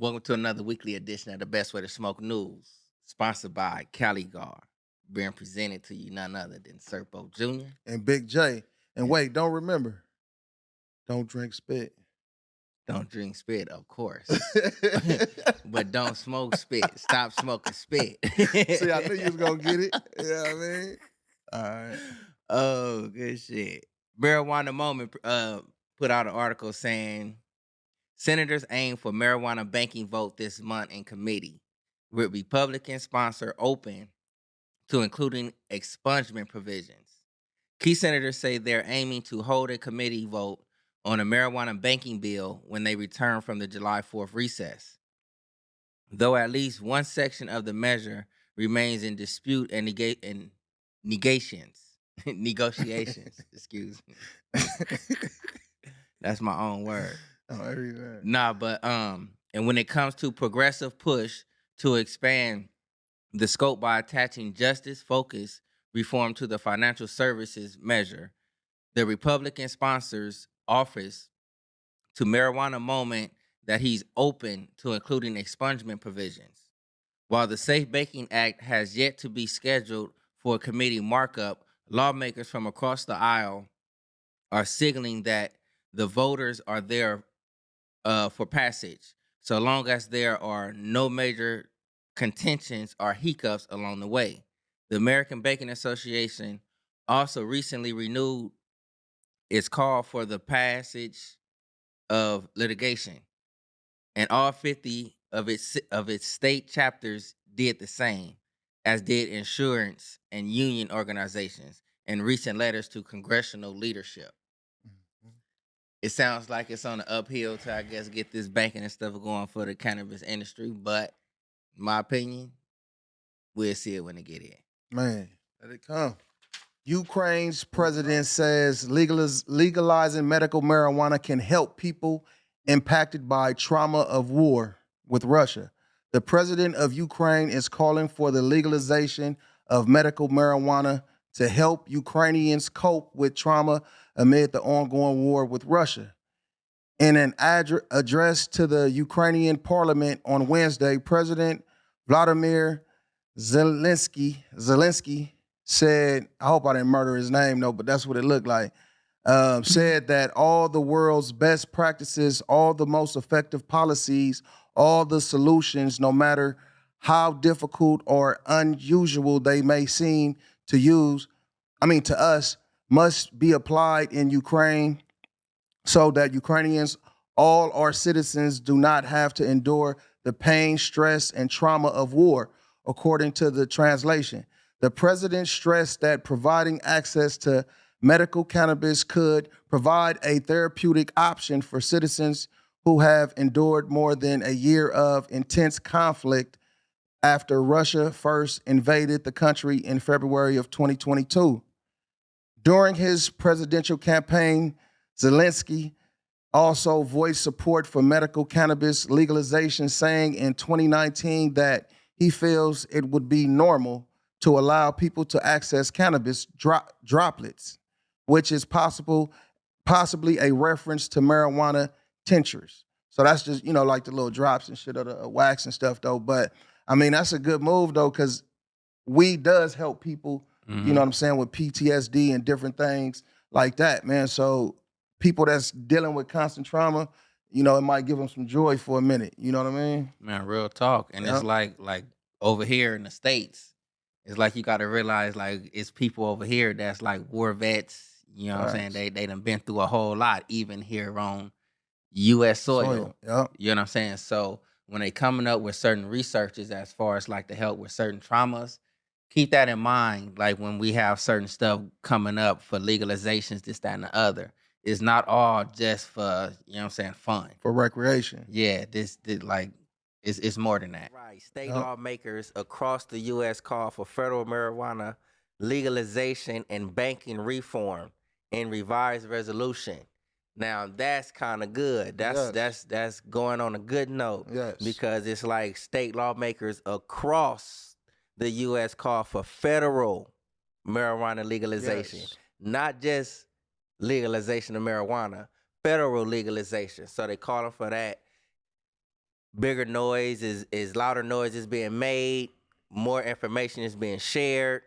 Welcome to another weekly edition of the Best Way to Smoke News, sponsored by Caligar, being presented to you none other than Serpo Jr. And Big J. And And wait, don't remember, don't drink spit. don't drink spit, of course. But don't smoke spit. Stop smoking spit. See, I knew you was gonna get it. You know what I mean? All right. Oh, good shit. Marijuana Moment put out an article saying senators aim for marijuana banking vote this month in committee, with Republican sponsor open to including expungement provisions. Key senators say they're aiming to hold a committee vote on a marijuana banking bill when they return from the July 4th recess. Though at least one section of the measure remains in dispute and negations, negotiations, excuse me. That's my own word. Oh, everything. Nah, but and when it comes to progressive push to expand the scope by attaching justice focus reform to the financial services measure, the Republican sponsors offers to Marijuana Moment that he's open to including expungement provisions. While the Safe Banking Act has yet to be scheduled for a committee markup, lawmakers from across the aisle are signaling that the voters are there for passage, so long as there are no major contentions or hiccups along the way. The American Baking Association also recently renewed its call for the passage of litigation, and all 50 of its state chapters did the same, as did insurance and union organizations in recent letters to congressional leadership. Mhm. It sounds like it's on the uphill to, I guess, get this banking and stuff going for the cannabis industry. But in my opinion, we'll see it when it get in. Man, let it come. Ukraine's president says legalizing medical marijuana can help people impacted by trauma of war with Russia. The president of Ukraine is calling for the legalization of medical marijuana to help Ukrainians cope with trauma amid the ongoing war with Russia. In an address to the Ukrainian parliament on Wednesday, President Vladimir Zelensky said, I hope I didn't murder his name, though, but that's what it looked like, said that all the world's best practices, all the most effective policies, all the solutions, no matter how difficult or unusual they may seem to us, must be applied in Ukraine so that Ukrainians, all our citizens, do not have to endure the pain, stress, and trauma of war, according to the translation. The president stressed that providing access to medical cannabis could provide a therapeutic option for citizens who have endured more than a year of intense conflict after Russia first invaded the country in February of 2022. During his presidential campaign, Zelensky also voiced support for medical cannabis legalization, saying in 2019 that he feels it would be normal to allow people to access cannabis droplets, which is possibly a reference to marijuana tinctures. So that's just, like the little drops and shit of the wax and stuff, though. But I mean, that's a good move, though, because weed does help people, you know Mm-hmm. what I'm saying, with PTSD and different things like that, man. So people that's dealing with constant trauma, it might give them some joy for a minute. You know what I mean? Man, real talk. And it's Yeah. like over here in the States, it's like you gotta realize like it's people over here that's like war vets, you know what I'm saying? Facts. They done been through a whole lot, even here on US soil. Soil. Yep. You know what I'm saying? So when they coming up with certain researches as far as like to help with certain traumas, keep that in mind. Like when we have certain stuff coming up for legalizations, this, that, and the other. It's not all just for, you know what I'm saying, fun. For recreation. Yeah, this like it's more than that. Right. State Yep. lawmakers across the US call for federal marijuana legalization and banking reform in revised resolution. Now that's kind of good. Yes. That's going on a good note Yes. because it's like state lawmakers across the US call for federal marijuana legalization, Yes. not just legalization of marijuana, federal legalization. So they calling for that. bigger noise is louder noise is being made, more information is being shared.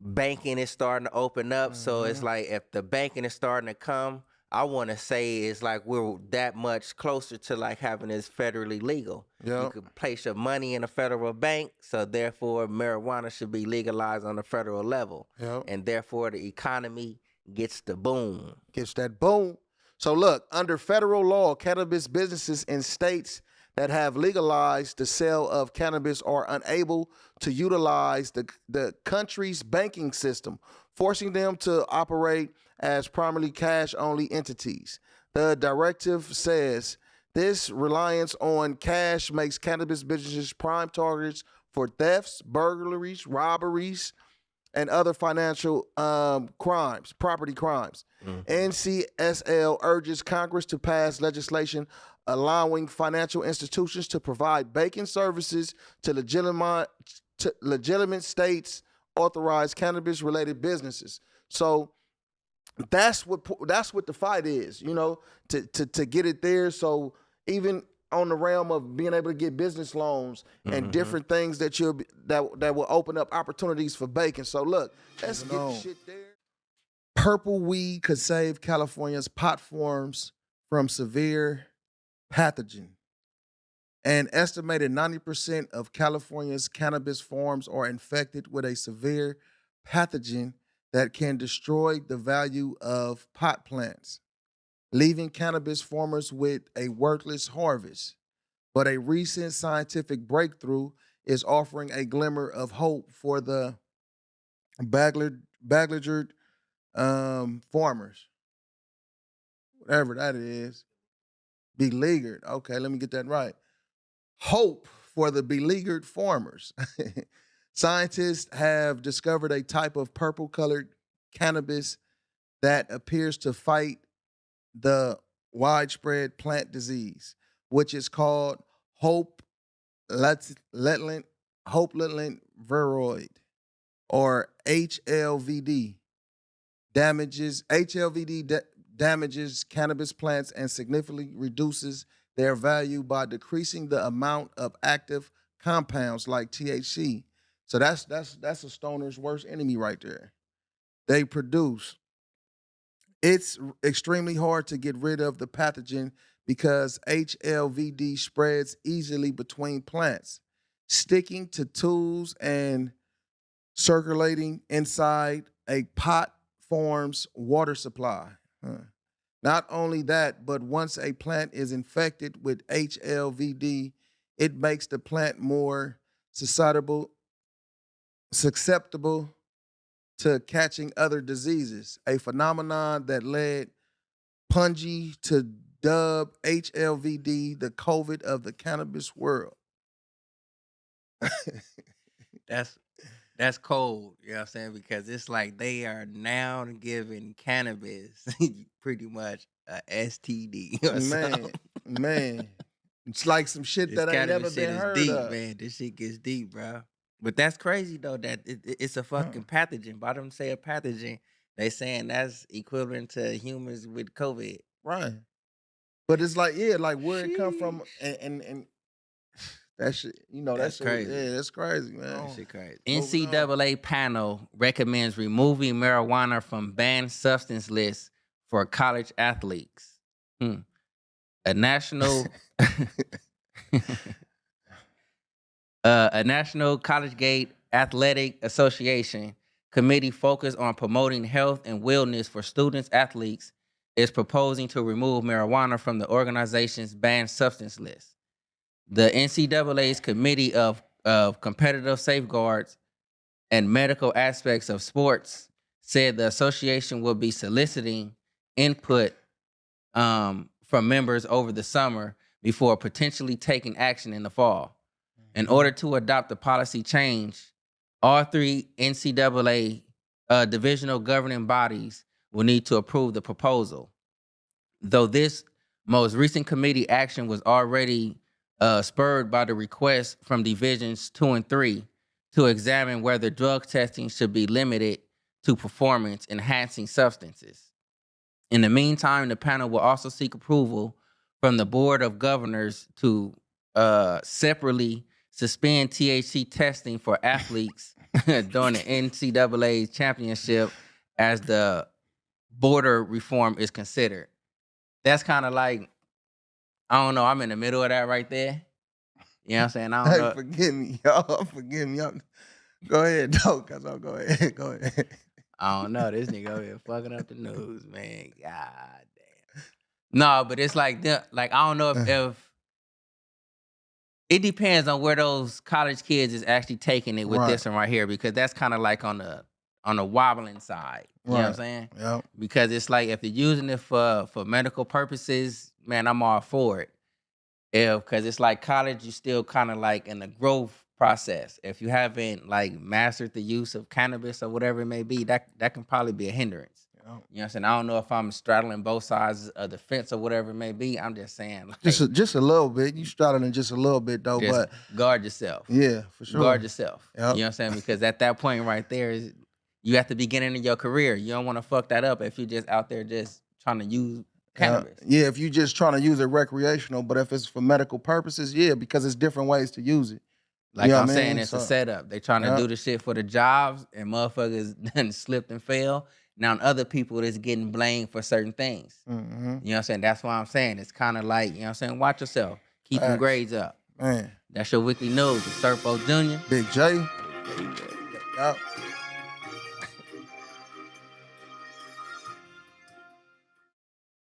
Banking is starting to open up. So it's like if the banking is starting to come, I want to say it's like we're that much closer to like having this federally legal. You Yep. could place your money in a federal bank, so therefore marijuana should be legalized on the federal level. Yep. And therefore the economy gets the boom. Gets that boom. So look, under federal law, cannabis businesses in states that have legalized the sale of cannabis are unable to utilize the country's banking system, forcing them to operate as primarily cash-only entities. The directive says this reliance on cash makes cannabis businesses prime targets for thefts, burglaries, robberies, and other financial crimes, property crimes. NCSL urges Congress to pass legislation allowing financial institutions to provide banking services to legitimate states authorized cannabis-related businesses. So that's what the fight is, you know, to get it there. So even on the realm of being able to get business loans and different things that that will open up opportunities for bacon. So look, let's get the shit there. Purple weed could save California's pot forms from severe pathogen. An estimated 90% of California's cannabis farms are infected with a severe pathogen that can destroy the value of pot plants, leaving cannabis farmers with a worthless harvest. But a recent scientific breakthrough is offering a glimmer of hope for the Baglegered farmers, whatever that is. Beleaguered. Okay, let me get that right. Hope for the beleaguered farmers. Scientists have discovered a type of purple colored cannabis that appears to fight the widespread plant disease, which is called Hope-Letland viroid, or HLVD. Damages cannabis plants and significantly reduces their value by decreasing the amount of active compounds like THC. So that's a stoner's worst enemy right there. They produce. It's extremely hard to get rid of the pathogen because HLVD spreads easily between plants, sticking to tools and circulating inside a pot forms water supply. Not only that, but once a plant is infected with HLVD, it makes the plant more susceptible to catching other diseases, a phenomenon that led Punji to dub HLVD the COVID of the cannabis world. That's cold, you know what I'm saying? Because it's like they are now giving cannabis pretty much a STD or something. Man. It's like some shit This that ain't never cannabis shit been is heard deep, of. man. This shit gets deep, bro. But that's crazy though that it's a fucking pathogen. By them say a pathogen, they saying that's equivalent to humans with COVID. Right. But it's like, yeah, like where it come from Sheesh. and that shit, you know, that That's shit, crazy. yeah, that's crazy, man. That shit crazy. Moving on. NCAA panel recommends removing marijuana from banned substance list for college athletes. A national a National Collegiate Athletic Association committee focused on promoting health and wellness for students athletes is proposing to remove marijuana from the organization's banned substance list. The NCAA's Committee of Competitive Safeguards and Medical Aspects of Sports said the association will be soliciting input from members over the summer before potentially taking action in the fall. In order to adopt the policy change, all three NCAA divisional governing bodies will need to approve the proposal. Though this most recent committee action was already spurred by the request from Divisions 2 and 3 to examine whether drug testing should be limited to performance enhancing substances. In the meantime, the panel will also seek approval from the Board of Governors to separately suspend THC testing for athletes during the NCAA championship as the border reform is considered. That's kind of like, I don't know, I'm in the middle of that right there. You know what I'm saying? I don't Hey, know. forgive me, y'all. Forgive me. Go ahead, though, cuz I'll go ahead. Go ahead. I don't know. This nigga over here fucking up the news, man. God damn. No, but it's like like I don't know if it depends on where those college kids is actually taking it with Right. this one right here, because that's kind of like on the wobbling side. You know what I'm Right. saying? Yep. Because it's like if you're using it for medical purposes, man, I'm all for it. Because it's like college, you still kind of like in the growth process. If you haven't like mastered the use of cannabis or whatever it may be, that can probably be a hindrance. Yep. You know what I'm saying? I don't know if I'm straddling both sides of the fence or whatever it may be. I'm just saying, like, Just a little bit. You straddling just a little bit though, just but guard yourself. yeah, for sure. Guard yourself. Yep. You know what I'm saying? Because at that point right there is you at the beginning of your career. You don't want to fuck that up if you're just out there just trying to use cannabis. Yeah, if you're just trying to use it recreational, but if it's for medical purposes, yeah, because it's different ways to use it. Like You know I'm what I saying, mean? it's a So, setup. They trying to yeah. do the shit for the jobs, and motherfuckers done slipped and fell. Now other people that's getting blamed for certain things. Mm-hmm. You know what I'm saying? That's why I'm saying it's kind of like, you know what I'm saying? Watch yourself. Keep them Facts. grades up. Man. That's your weekly news with Serpo Jr. Big J. Yep.